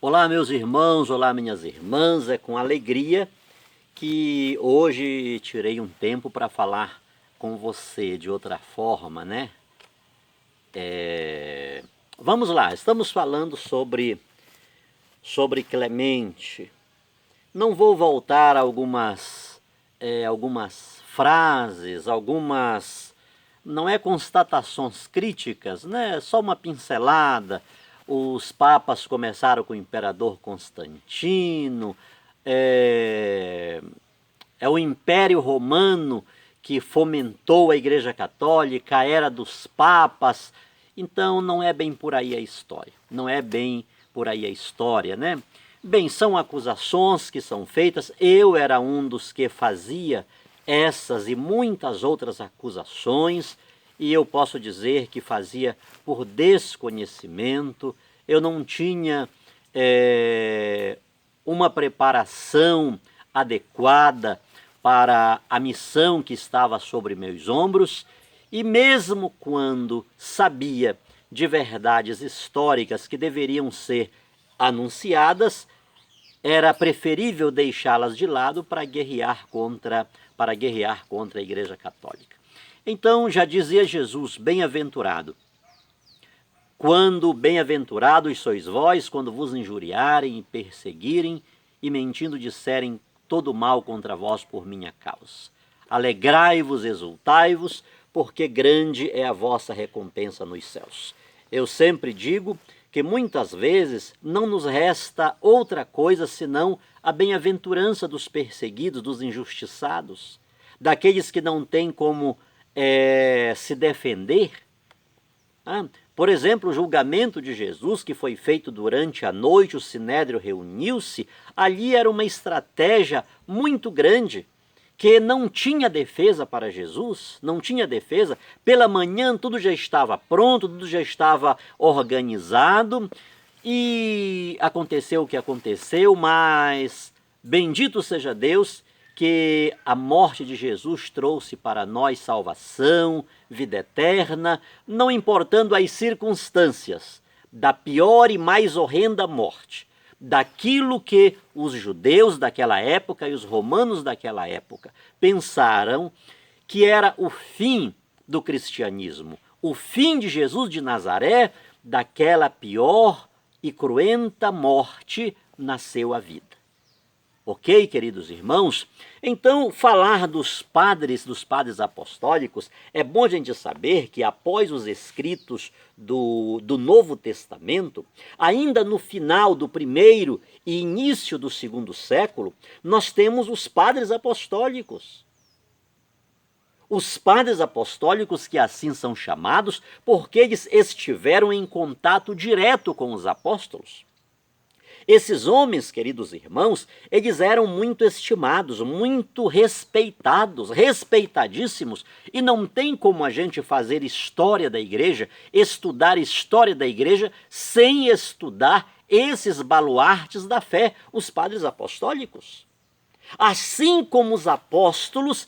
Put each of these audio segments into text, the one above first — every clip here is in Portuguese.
Olá, meus irmãos, olá, minhas irmãs. É com alegria que hoje tirei um tempo para falar com você de outra forma, né? Vamos lá, estamos falando sobre Clemente. Não vou voltar a algumas frases, não é constatações críticas, né? Só uma pincelada. Os papas começaram com o imperador Constantino, é o Império Romano que fomentou a Igreja Católica, a era dos papas. Então não é bem por aí a história, não é bem por aí a história, né? Bem, são acusações que são feitas. Eu era um dos que fazia essas e muitas outras acusações, e eu posso dizer que fazia por desconhecimento. Eu não tinha uma preparação adequada para a missão que estava sobre meus ombros, e mesmo quando sabia de verdades históricas que deveriam ser anunciadas, era preferível deixá-las de lado para guerrear contra a Igreja Católica. Então, já dizia Jesus, bem-aventurado, bem-aventurados sois vós, quando vos injuriarem e perseguirem, e mentindo disserem todo mal contra vós por minha causa. Alegrai-vos, exultai-vos, porque grande é a vossa recompensa nos céus. Eu sempre digo que muitas vezes não nos resta outra coisa senão a bem-aventurança dos perseguidos, dos injustiçados, daqueles que não têm como se defender. Por exemplo, o julgamento de Jesus, que foi feito durante a noite, o Sinédrio reuniu-se, ali era uma estratégia muito grande, que não tinha defesa para Jesus, não tinha defesa. Pela manhã tudo já estava pronto, tudo já estava organizado, e aconteceu o que aconteceu, mas bendito seja Deus que a morte de Jesus trouxe para nós salvação, vida eterna, não importando as circunstâncias da pior e mais horrenda morte, daquilo que os judeus daquela época e os romanos daquela época pensaram que era o fim do cristianismo, o fim de Jesus de Nazaré. Daquela pior e cruenta morte nasceu a vida. Ok, queridos irmãos? Então, falar dos padres apostólicos, é bom a gente saber que após os escritos do Novo Testamento, ainda no final do primeiro e início do segundo século, nós temos os padres apostólicos. Os padres apostólicos, que assim são chamados, porque eles estiveram em contato direto com os apóstolos. Esses homens, queridos irmãos, eles eram muito estimados, muito respeitados, respeitadíssimos, e não tem como a gente fazer história da igreja, estudar história da igreja, sem estudar esses baluartes da fé, os padres apostólicos. Assim como os apóstolos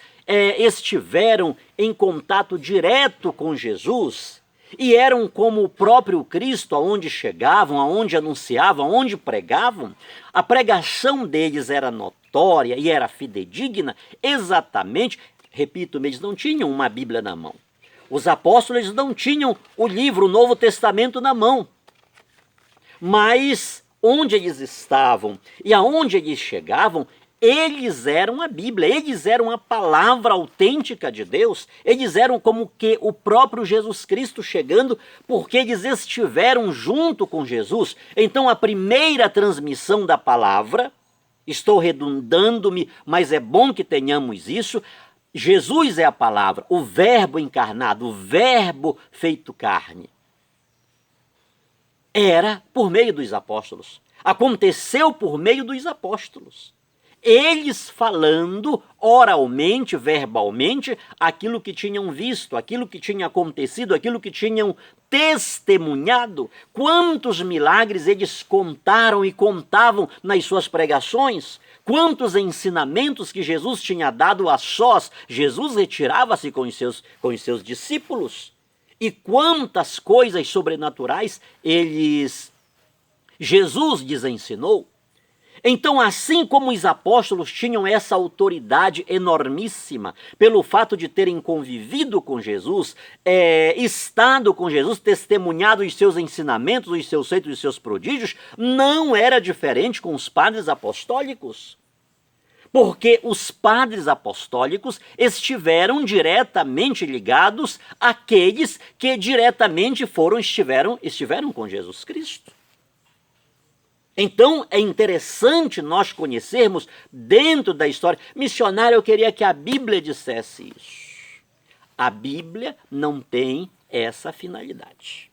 estiveram em contato direto com Jesus, e eram como o próprio Cristo, aonde chegavam, aonde anunciavam, aonde pregavam, a pregação deles era notória e era fidedigna, exatamente, repito, eles não tinham uma Bíblia na mão. Os apóstolos não tinham o livro, o Novo Testamento na mão. Mas onde eles estavam e aonde eles chegavam, eles eram a Bíblia, eles eram a palavra autêntica de Deus, eles eram como que o próprio Jesus Cristo chegando, porque eles estiveram junto com Jesus. Então a primeira transmissão da palavra, estou redundando-me, mas é bom que tenhamos isso, Jesus é a palavra, o verbo encarnado, o verbo feito carne. Era por meio dos apóstolos, aconteceu por meio dos apóstolos. Eles falando oralmente, verbalmente, aquilo que tinham visto, aquilo que tinha acontecido, aquilo que tinham testemunhado. Quantos milagres eles contaram e contavam nas suas pregações? Quantos ensinamentos que Jesus tinha dado a sós? Jesus retirava-se com os seus discípulos. E quantas coisas sobrenaturais eles Jesus lhes ensinou. Então, assim como os apóstolos tinham essa autoridade enormíssima, pelo fato de terem convivido com Jesus, estado com Jesus, testemunhado os seus ensinamentos, os seus feitos, os seus prodígios, não era diferente com os padres apostólicos. Porque os padres apostólicos estiveram diretamente ligados àqueles que diretamente estiveram com Jesus Cristo. Então, é interessante nós conhecermos dentro da história. Missionário, eu queria que a Bíblia dissesse isso. A Bíblia não tem essa finalidade.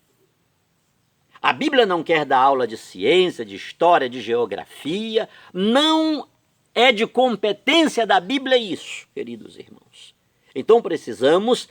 A Bíblia não quer dar aula de ciência, de história, de geografia. Não é de competência da Bíblia isso, queridos irmãos. Então precisamos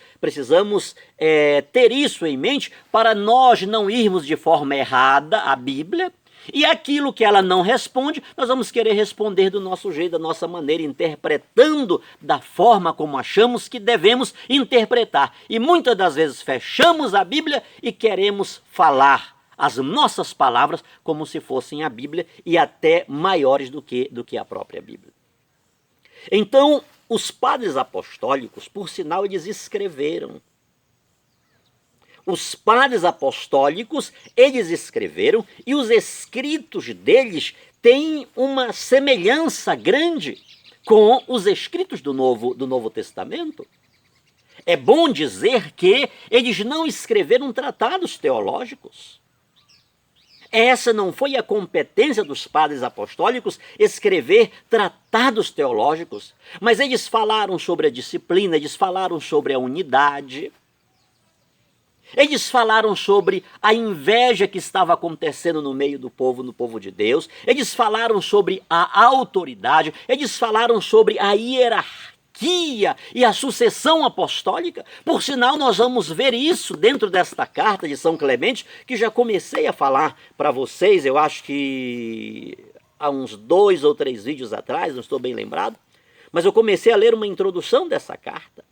ter isso em mente para nós não irmos de forma errada à Bíblia. E aquilo que ela não responde, nós vamos querer responder do nosso jeito, da nossa maneira, interpretando da forma como achamos que devemos interpretar. E muitas das vezes fechamos a Bíblia e queremos falar as nossas palavras como se fossem a Bíblia e até maiores do que a própria Bíblia. Então, os padres apostólicos, por sinal, eles escreveram. Os padres apostólicos, eles escreveram, e os escritos deles têm uma semelhança grande com os escritos do Novo Testamento. É bom dizer que eles não escreveram tratados teológicos. Essa não foi a competência dos padres apostólicos escrever tratados teológicos, mas eles falaram sobre a disciplina, eles falaram sobre a unidade. Eles falaram sobre a inveja que estava acontecendo no meio do povo, no povo de Deus. Eles falaram sobre a autoridade. Eles falaram sobre a hierarquia e a sucessão apostólica. Por sinal, nós vamos ver isso dentro desta carta de São Clemente, que já comecei a falar para vocês, eu acho que há uns 2 ou 3 vídeos atrás, não estou bem lembrado, mas eu comecei a ler uma introdução dessa carta.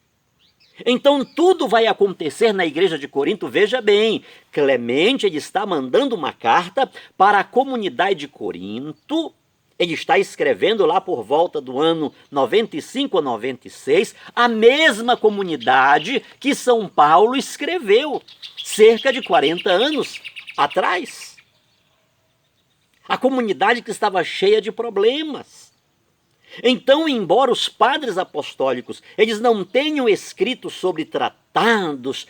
Então tudo vai acontecer na igreja de Corinto. Veja bem, Clemente ele está mandando uma carta para a comunidade de Corinto. Ele está escrevendo lá por volta do ano 95 ou 96, a mesma comunidade que São Paulo escreveu cerca de 40 anos atrás. A comunidade que estava cheia de problemas. Então, embora os padres apostólicos eles não tenham escrito sobre tratados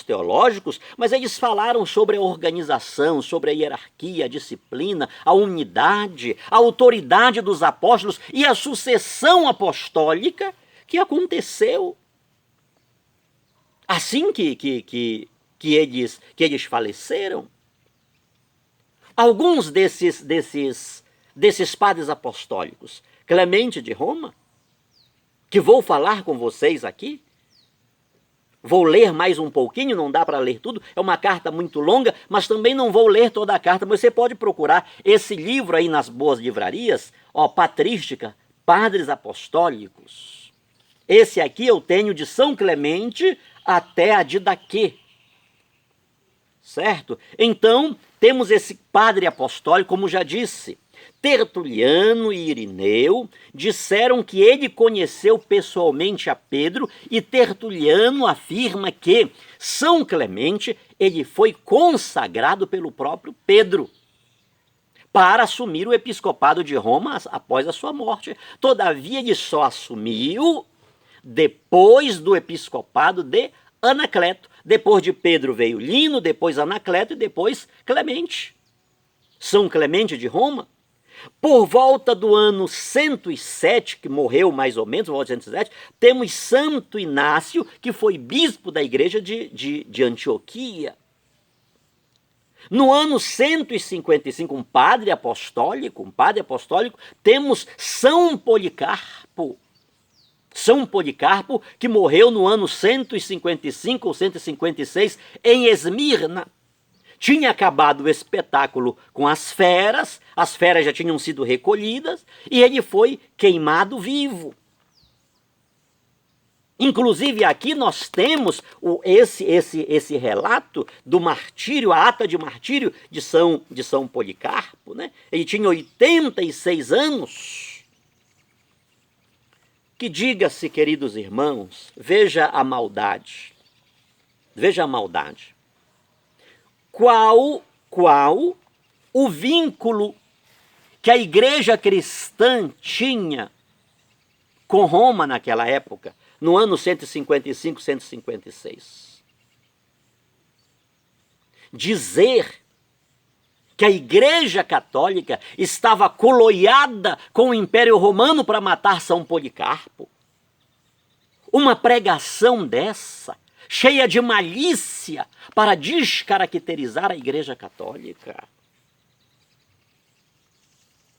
teológicos, mas eles falaram sobre a organização, sobre a hierarquia, a disciplina, a unidade, a autoridade dos apóstolos e a sucessão apostólica que aconteceu. Assim que eles faleceram. Alguns desses padres apostólicos, Clemente de Roma, que vou falar com vocês aqui, vou ler mais um pouquinho, não dá para ler tudo, é uma carta muito longa, mas também não vou ler toda a carta, você pode procurar esse livro aí nas boas livrarias, Patrística, Padres Apostólicos. Esse aqui eu tenho de São Clemente até a Didaquê, certo? Então, temos esse padre apostólico, como já disse, Tertuliano e Irineu disseram que ele conheceu pessoalmente a Pedro e Tertuliano afirma que São Clemente ele foi consagrado pelo próprio Pedro para assumir o episcopado de Roma após a sua morte. Todavia, ele só assumiu depois do episcopado de Anacleto. Depois de Pedro veio Lino, depois Anacleto e depois Clemente. São Clemente de Roma, por volta do ano 107, que morreu mais ou menos, por volta de 107, temos Santo Inácio, que foi bispo da igreja de Antioquia. No ano 155, um padre apostólico, temos São Policarpo. São Policarpo, que morreu no ano 155 ou 156 em Esmirna. Tinha acabado o espetáculo com as feras já tinham sido recolhidas, e ele foi queimado vivo. Inclusive aqui nós temos esse relato do martírio, a ata de martírio de São Policarpo, né? Ele tinha 86 anos. Que diga-se, queridos irmãos, veja a maldade. Veja a maldade. Qual o vínculo que a igreja cristã tinha com Roma naquela época, no ano 155, 156. Dizer que a Igreja Católica estava coloiada com o Império Romano para matar São Policarpo. Uma pregação dessa, cheia de malícia, para descaracterizar a Igreja Católica.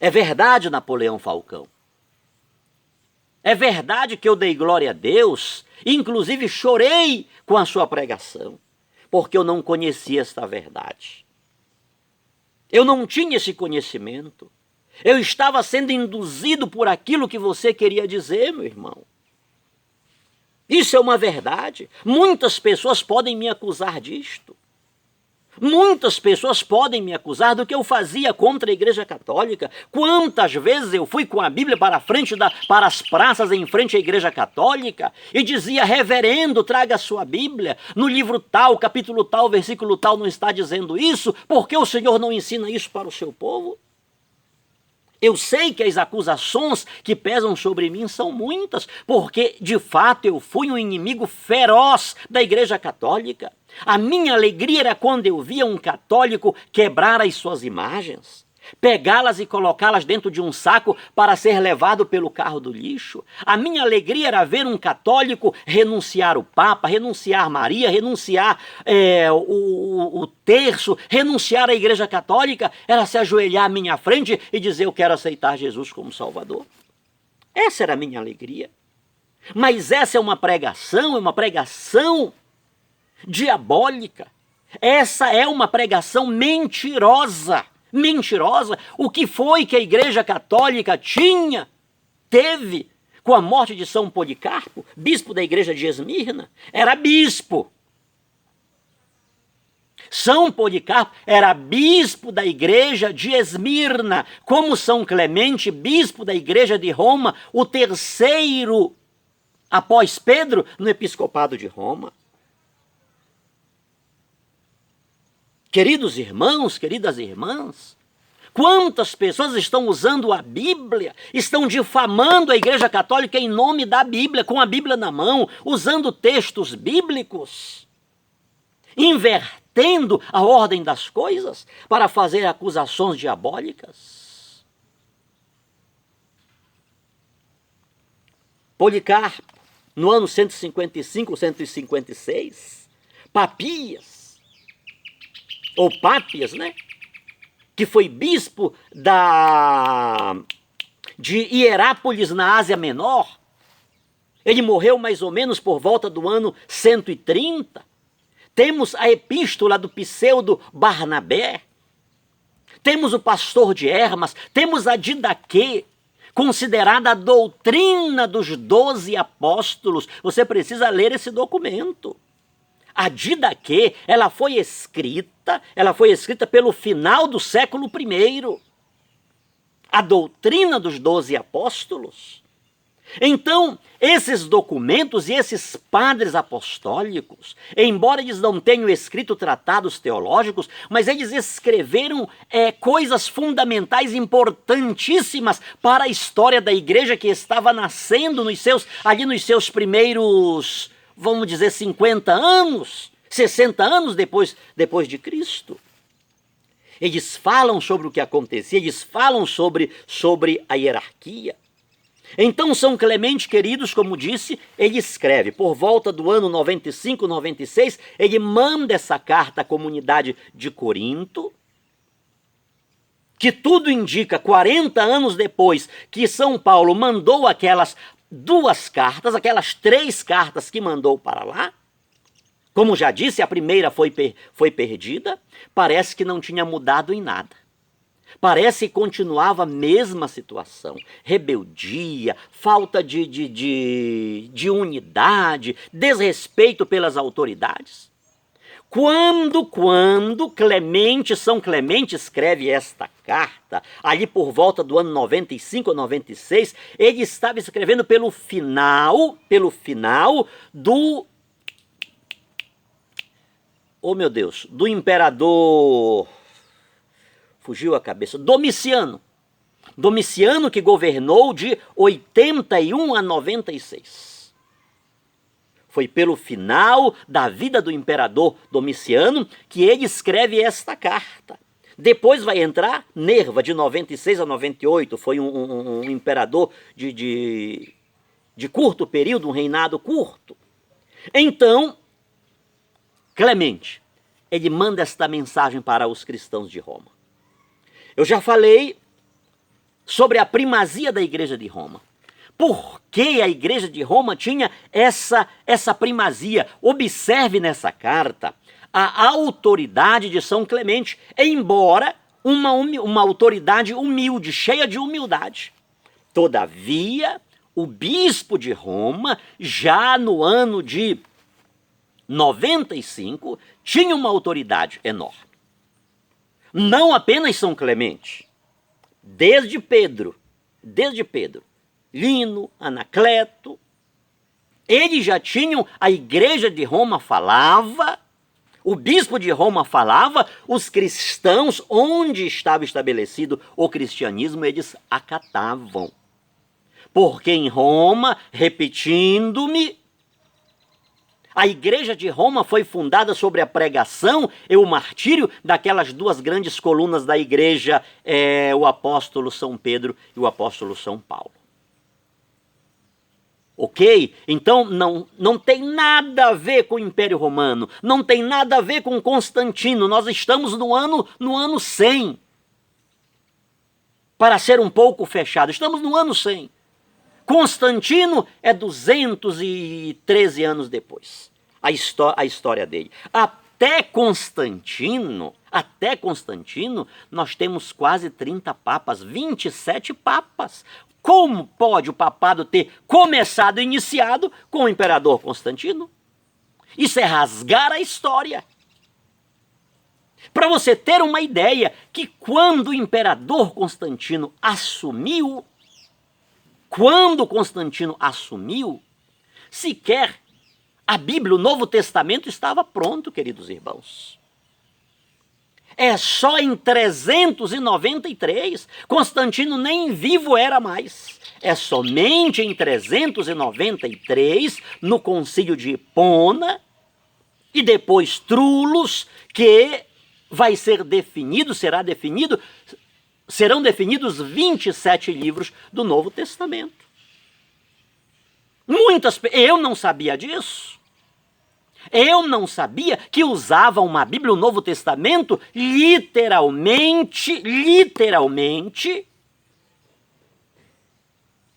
É verdade, Napoleão Falcão. É verdade que eu dei glória a Deus, inclusive chorei com a sua pregação, porque eu não conhecia esta verdade. Eu não tinha esse conhecimento. Eu estava sendo induzido por aquilo que você queria dizer, meu irmão. Isso é uma verdade. Muitas pessoas podem me acusar disto. Muitas pessoas podem me acusar do que eu fazia contra a Igreja Católica. Quantas vezes eu fui com a Bíblia para as praças em frente à Igreja Católica e dizia: reverendo, traga a sua Bíblia. No livro tal, capítulo tal, versículo tal não está dizendo isso. Por que o Senhor não ensina isso para o seu povo? Eu sei que as acusações que pesam sobre mim são muitas, porque de fato eu fui um inimigo feroz da Igreja Católica. A minha alegria era quando eu via um católico quebrar as suas imagens, pegá-las e colocá-las dentro de um saco para ser levado pelo carro do lixo. A minha alegria era ver um católico renunciar o Papa, renunciar Maria, renunciar o terço, renunciar à Igreja Católica, era se ajoelhar à minha frente e dizer: eu quero aceitar Jesus como Salvador. Essa era a minha alegria. Mas essa é uma pregação diabólica. Essa é uma pregação mentirosa. Mentirosa. O que foi que a Igreja Católica teve com a morte de São Policarpo, bispo da igreja de Esmirna? Era bispo. São Policarpo era bispo da igreja de Esmirna, como São Clemente, bispo da igreja de Roma, o terceiro após Pedro no episcopado de Roma. Queridos irmãos, queridas irmãs, quantas pessoas estão usando a Bíblia, estão difamando a Igreja Católica em nome da Bíblia, com a Bíblia na mão, usando textos bíblicos, invertendo a ordem das coisas para fazer acusações diabólicas. Policarpo, no ano 155, 156, Papias, ou Pápias, né? Que foi bispo de Hierápolis, na Ásia Menor. Ele morreu mais ou menos por volta do ano 130. Temos a epístola do pseudo Barnabé. Temos o pastor de Hermas. Temos a Didaquê, considerada a doutrina dos 12 apóstolos. Você precisa ler esse documento. A Didaquê, ela foi escrita pelo final do século I. A doutrina dos 12 apóstolos. Então, esses documentos e esses padres apostólicos, embora eles não tenham escrito tratados teológicos, mas eles escreveram coisas fundamentais, importantíssimas para a história da igreja que estava nascendo nos seus primeiros, vamos dizer, 50 anos, 60 anos depois de Cristo. Eles falam sobre o que acontecia, eles falam sobre a hierarquia. Então, São Clemente, queridos, como disse, ele escreve, por volta do ano 95, 96, ele manda essa carta à comunidade de Corinto, que tudo indica, 40 anos depois que São Paulo mandou aquelas 2 cartas, aquelas 3 cartas que mandou para lá. Como já disse, a primeira foi perdida, parece que não tinha mudado em nada. Parece que continuava a mesma situação. Rebeldia, falta de unidade, desrespeito pelas autoridades. Quando São Clemente escreve esta carta, ali por volta do ano 95 ou 96, ele estava escrevendo pelo final do... Oh, meu Deus, do imperador... Fugiu a cabeça. Domiciano. Domiciano, que governou de 81 a 96. Foi pelo final da vida do imperador Domiciano que ele escreve esta carta. Depois vai entrar Nerva, de 96 a 98. Foi um imperador de curto período, um reinado curto. Então, Clemente, ele manda esta mensagem para os cristãos de Roma. Eu já falei sobre a primazia da Igreja de Roma. Por que a Igreja de Roma tinha essa primazia? Observe nessa carta a autoridade de São Clemente, embora uma autoridade humilde, cheia de humildade. Todavia, o bispo de Roma, já no ano de 95, tinha uma autoridade enorme. Não apenas São Clemente, desde Pedro, Lino, Anacleto, eles já tinham, a Igreja de Roma falava, o bispo de Roma falava, os cristãos, onde estava estabelecido o cristianismo, eles acatavam. Porque em Roma, repetindo-me, a Igreja de Roma foi fundada sobre a pregação e o martírio daquelas duas grandes colunas da Igreja, o apóstolo São Pedro e o apóstolo São Paulo. Ok? Então não tem nada a ver com o Império Romano, não tem nada a ver com Constantino. Nós estamos no ano 100. Para ser um pouco fechado, estamos no ano 100. Constantino é 213 anos depois. A história dele. Até Constantino, nós temos quase 30 papas, 27 papas. Como pode o papado ter começado, iniciado com o imperador Constantino? Isso é rasgar a história. Para você ter uma ideia, que quando o imperador Constantino assumiu, sequer a Bíblia, o Novo Testamento, estava pronto, queridos irmãos. É só em 393, Constantino nem vivo era mais. É somente em 393, no concílio de Hipona, e depois Trulos, que serão definidos 27 livros do Novo Testamento. Eu não sabia disso. Eu não sabia que usavam uma Bíblia, o Novo Testamento, literalmente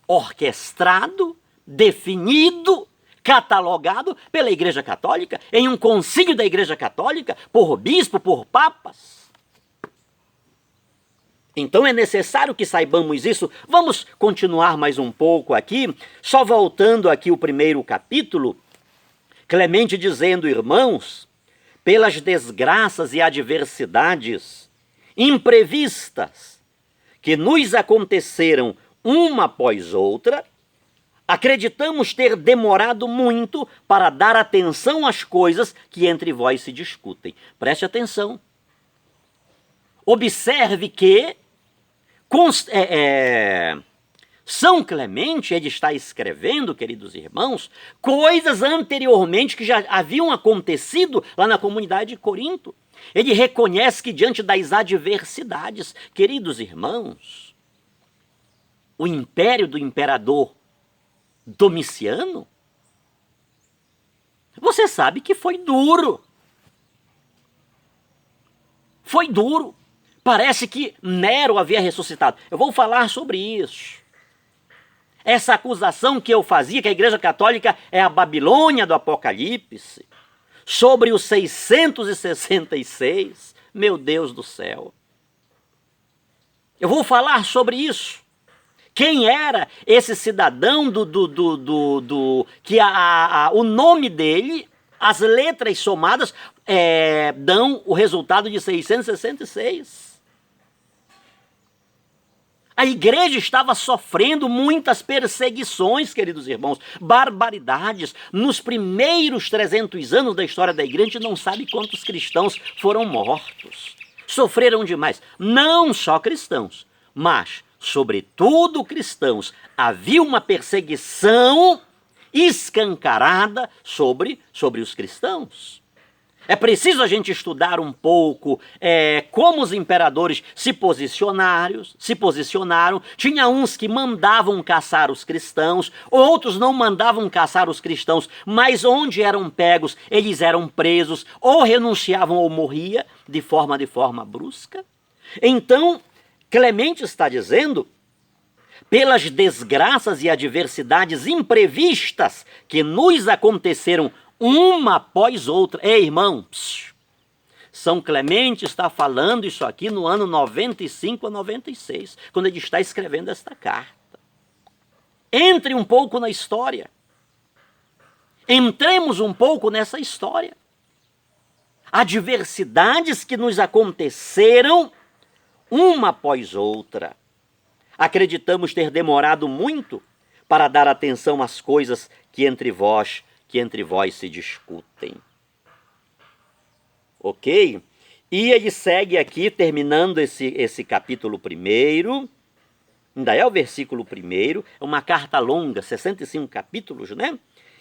orquestrado, definido, catalogado pela Igreja Católica, em um concílio da Igreja Católica, por bispo, por papas. Então é necessário que saibamos isso. Vamos continuar mais um pouco aqui, só voltando aqui o primeiro capítulo, Clemente dizendo: irmãos, pelas desgraças e adversidades imprevistas que nos aconteceram uma após outra, acreditamos ter demorado muito para dar atenção às coisas que entre vós se discutem. Preste atenção. Observe que São Clemente, ele está escrevendo, queridos irmãos, coisas anteriormente que já haviam acontecido lá na comunidade de Corinto. Ele reconhece que diante das adversidades, queridos irmãos, o império do imperador Domiciano, você sabe que foi duro. Foi duro. Parece que Nero havia ressuscitado. Eu vou falar sobre isso. Essa acusação que eu fazia, que a Igreja Católica é a Babilônia do Apocalipse, sobre os 666, meu Deus do céu. Eu vou falar sobre isso. Quem era esse cidadão que o nome dele, as letras somadas, dão o resultado de 666. A igreja estava sofrendo muitas perseguições, queridos irmãos, barbaridades. Nos primeiros 300 anos da história da igreja, a gente não sabe quantos cristãos foram mortos. Sofreram demais. Não só cristãos, mas, sobretudo cristãos. Havia uma perseguição escancarada sobre os cristãos. É preciso a gente estudar um pouco como os imperadores se posicionaram. Tinha uns que mandavam caçar os cristãos, outros não mandavam caçar os cristãos, mas onde eram pegos, eles eram presos, ou renunciavam ou morriam de forma brusca. Então, Clemente está dizendo, pelas desgraças e adversidades imprevistas que nos aconteceram uma após outra. Ei, irmãos, São Clemente está falando isso aqui no ano 95 a 96, quando ele está escrevendo esta carta. Entre um pouco na história. Entremos um pouco nessa história. Adversidades que nos aconteceram uma após outra. Acreditamos ter demorado muito para dar atenção às coisas que entre vós se discutem. Ok? E ele segue aqui, terminando esse capítulo 1, ainda é o versículo 1, é uma carta longa, 65 capítulos, né?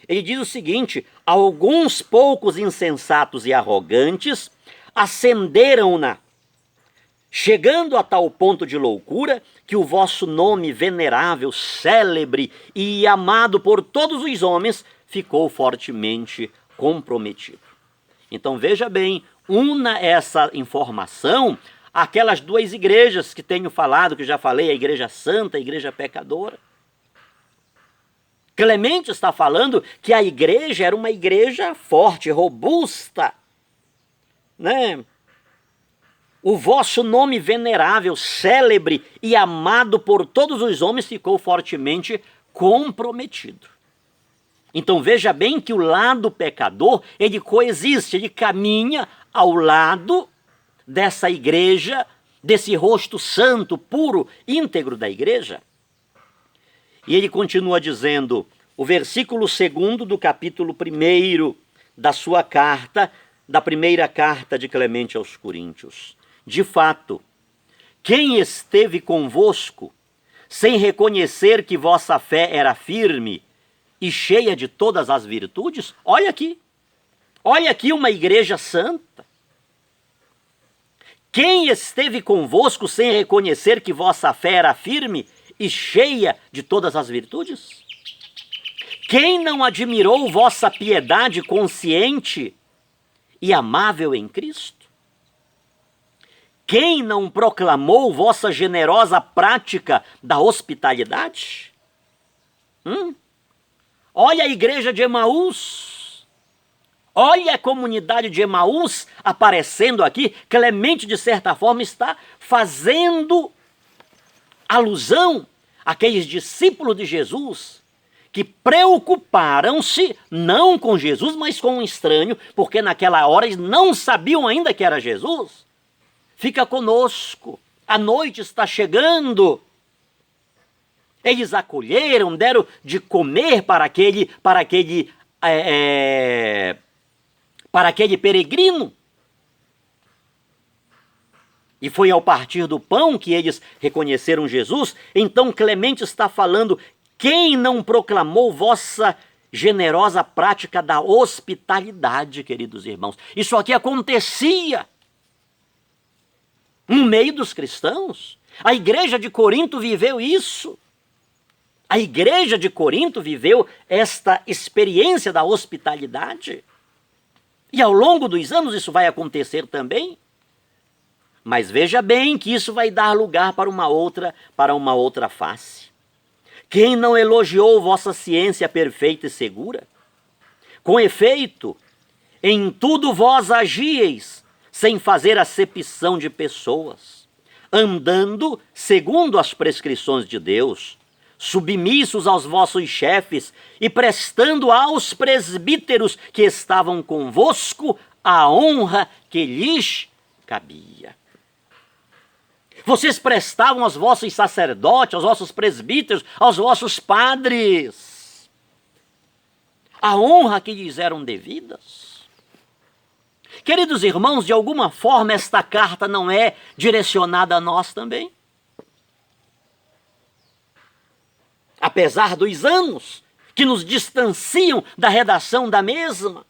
Ele diz o seguinte: alguns poucos insensatos e arrogantes acenderam-na, chegando a tal ponto de loucura que o vosso nome venerável, célebre e amado por todos os homens ficou fortemente comprometido. Então veja bem, una essa informação àquelas duas igrejas que tenho falado, que já falei, a igreja santa, a igreja pecadora. Clemente está falando que a igreja era uma igreja forte, robusta, né? O vosso nome venerável, célebre e amado por todos os homens ficou fortemente comprometido. Então veja bem que o lado pecador, ele coexiste, ele caminha ao lado dessa igreja, desse rosto santo, puro, íntegro da igreja. E ele continua dizendo, o versículo 2 do capítulo 1 da sua carta, da primeira carta de Clemente aos Coríntios. De fato, quem esteve convosco, sem reconhecer que vossa fé era firme e cheia de todas as virtudes? Olha aqui uma igreja santa. Quem esteve convosco sem reconhecer que vossa fé era firme e cheia de todas as virtudes? Quem não admirou vossa piedade consciente e amável em Cristo? Quem não proclamou vossa generosa prática da hospitalidade? Olha a igreja de Emaús. Olha a comunidade de Emaús aparecendo aqui. Clemente, de certa forma, está fazendo alusão àqueles discípulos de Jesus que preocuparam-se não com Jesus, mas com um estranho, porque naquela hora eles não sabiam ainda que era Jesus. Fica conosco, a noite está chegando. Eles acolheram, deram de comer para aquele peregrino. E foi ao partir do pão que eles reconheceram Jesus. Então Clemente está falando, quem não proclamou vossa generosa prática da hospitalidade, queridos irmãos? Isso aqui acontecia no meio dos cristãos. A igreja de Corinto viveu isso. A igreja de Corinto viveu esta experiência da hospitalidade. E ao longo dos anos isso vai acontecer também. Mas veja bem que isso vai dar lugar para uma outra face. Quem não elogiou vossa ciência perfeita e segura? Com efeito, em tudo vós agieis sem fazer acepção de pessoas. andando segundo as prescrições de Deus, submissos aos vossos chefes e prestando aos presbíteros que estavam convosco a honra que lhes cabia. Vocês prestavam aos vossos sacerdotes, aos vossos presbíteros, aos vossos padres a honra que lhes eram devidas. Queridos irmãos, de alguma forma esta carta não é direcionada a nós também? Apesar dos anos que nos distanciam da redação da mesma,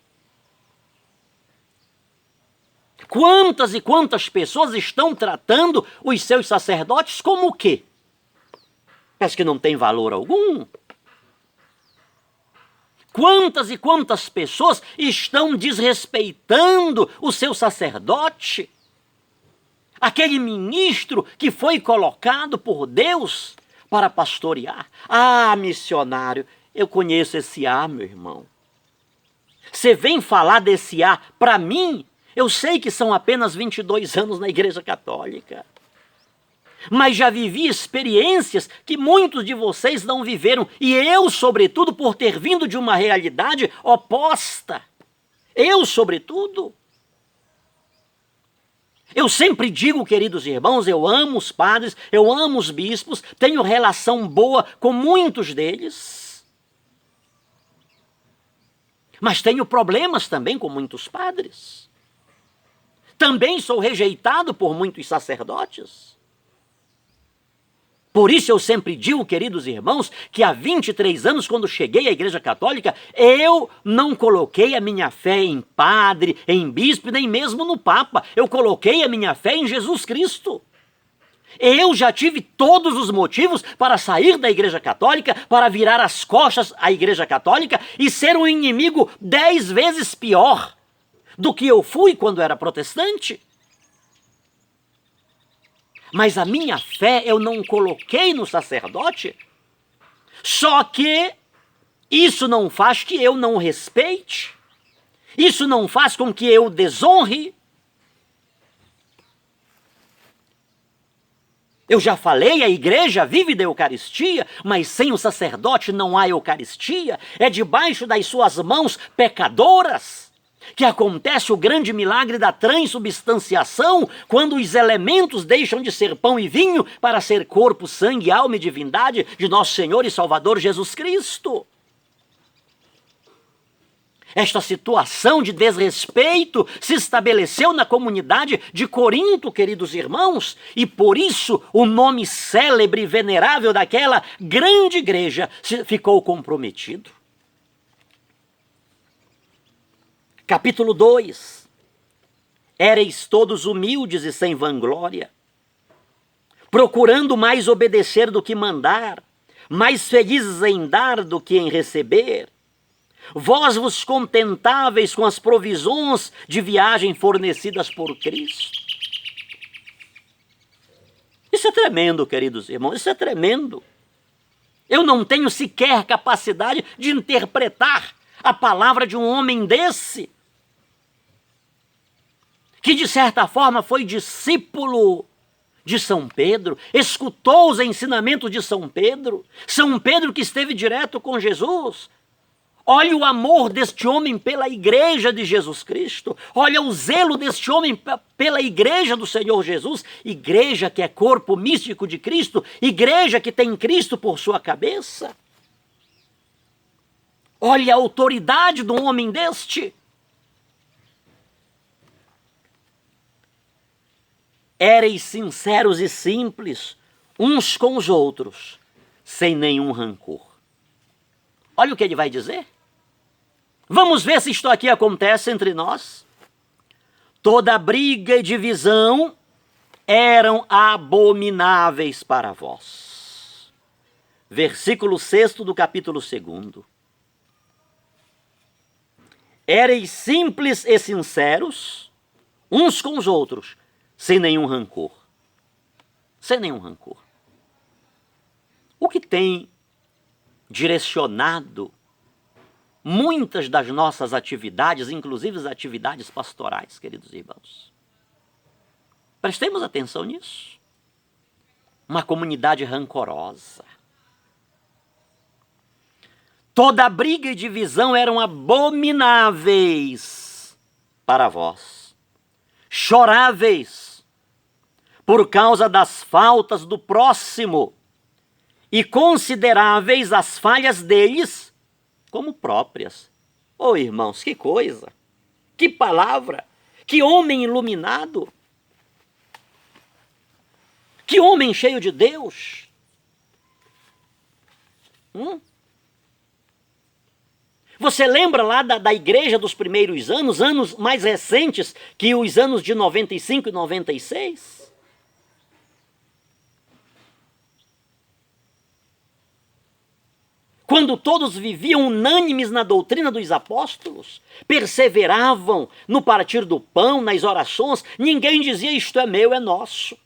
quantas e quantas pessoas estão tratando os seus sacerdotes como o quê? Parece que não tem valor algum. Quantas e quantas pessoas estão desrespeitando o seu sacerdote? Aquele ministro que foi colocado por Deus para pastorear. Ah, missionário, eu conheço esse ar, meu irmão. Você vem falar desse ar para mim? Eu sei que são apenas 22 anos na Igreja Católica. Mas já vivi experiências que muitos de vocês não viveram. E eu, sobretudo, por ter vindo de uma realidade oposta. Eu, sobretudo. Eu sempre digo, queridos irmãos, eu amo os padres, eu amo os bispos, tenho relação boa com muitos deles. Mas tenho problemas também com muitos padres. Também sou rejeitado por muitos sacerdotes. Por isso eu sempre digo, queridos irmãos, que há 23 anos, quando cheguei à Igreja Católica, eu não coloquei a minha fé em padre, em bispo, nem mesmo no Papa. Eu coloquei a minha fé em Jesus Cristo. Eu já tive todos os motivos para sair da Igreja Católica, para virar as costas à Igreja Católica e ser um inimigo 10 vezes pior do que eu fui quando era protestante. Mas a minha fé eu não coloquei no sacerdote. Só que isso não faz que eu não respeite. Isso não faz com que eu desonre. Eu já falei, a igreja vive da Eucaristia, mas sem o sacerdote não há Eucaristia. É debaixo das suas mãos pecadoras que acontece o grande milagre da transubstanciação, quando os elementos deixam de ser pão e vinho para ser corpo, sangue, alma e divindade de nosso Senhor e Salvador Jesus Cristo. Esta situação de desrespeito se estabeleceu na comunidade de Corinto, queridos irmãos, e por isso o nome célebre e venerável daquela grande igreja ficou comprometido. Capítulo 2. Éreis todos humildes e sem vanglória, procurando mais obedecer do que mandar, mais felizes em dar do que em receber. Vós vos contentáveis com as provisões de viagem fornecidas por Cristo. Isso é tremendo, queridos irmãos, isso é tremendo. Eu não tenho sequer capacidade de interpretar a palavra de um homem desse, que de certa forma foi discípulo de São Pedro, escutou os ensinamentos de São Pedro que esteve direto com Jesus. Olha o amor deste homem pela igreja de Jesus Cristo, olha o zelo deste homem pela igreja do Senhor Jesus, igreja que é corpo místico de Cristo, igreja que tem Cristo por sua cabeça. Olha a autoridade de um homem deste. Éreis sinceros e simples, uns com os outros, sem nenhum rancor. Olha o que ele vai dizer. Vamos ver se isto aqui acontece entre nós. Toda briga e divisão eram abomináveis para vós. Versículo 6 do capítulo 2. Éreis simples e sinceros, uns com os outros, sem nenhum rancor. Sem nenhum rancor. O que tem direcionado muitas das nossas atividades, inclusive as atividades pastorais, queridos irmãos? Prestemos atenção nisso. uma comunidade rancorosa. Toda briga e divisão eram abomináveis para vós, choráveis por causa das faltas do próximo e consideráveis as falhas deles como próprias. Oh, irmãos, que coisa! Que palavra! Que homem iluminado! Que homem cheio de Deus! Você lembra lá da igreja dos primeiros anos mais recentes que os anos de 95 e 96? Quando todos viviam unânimes na doutrina dos apóstolos, perseveravam no partir do pão, nas orações, ninguém dizia isto é meu, é nosso.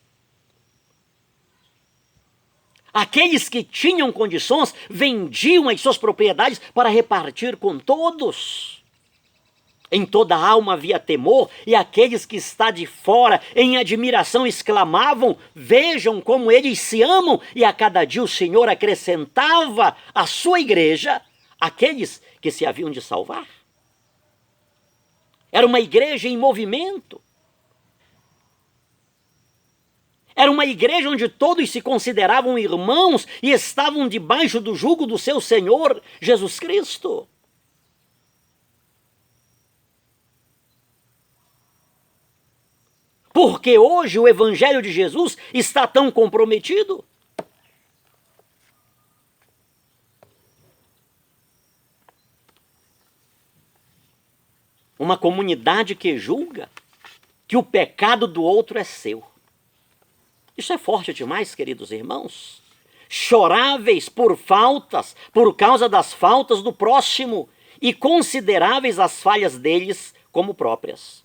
Aqueles que tinham condições vendiam as suas propriedades para repartir com todos. Em toda alma havia temor, e aqueles que está de fora, em admiração, exclamavam: vejam como eles se amam, e a cada dia o Senhor acrescentava à sua igreja aqueles que se haviam de salvar. Era uma igreja em movimento. Era uma igreja onde todos se consideravam irmãos e estavam debaixo do jugo do seu Senhor Jesus Cristo. Porque hoje o Evangelho de Jesus está tão comprometido? Uma comunidade que julga que o pecado do outro é seu. Isso é forte demais, queridos irmãos. Choráveis por faltas, por causa das faltas do próximo, e consideráveis as falhas deles como próprias.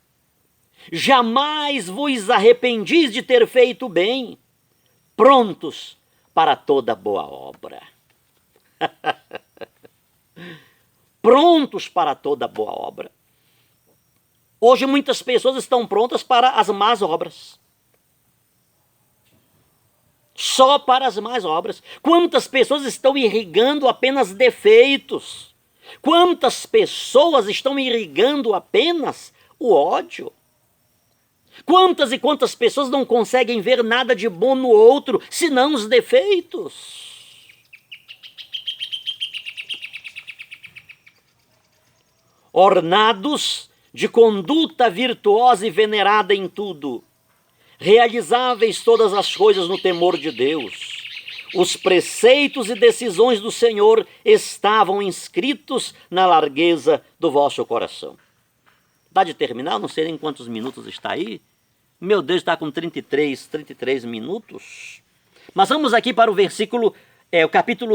Jamais vos arrependis de ter feito bem, prontos para toda boa obra. Prontos para toda boa obra. Hoje muitas pessoas estão prontas para as más obras. Só para as más obras. Quantas pessoas estão irrigando apenas defeitos? Quantas pessoas estão irrigando apenas o ódio? Quantas e quantas pessoas não conseguem ver nada de bom no outro, senão os defeitos? Ornados de conduta virtuosa e venerada em tudo, realizáveis todas as coisas no temor de Deus, os preceitos e decisões do Senhor estavam inscritos na largueza do vosso coração. Dá de terminar? Não sei nem quantos minutos está aí. Meu Deus, está com 33 minutos. Mas vamos aqui para o versículo, o capítulo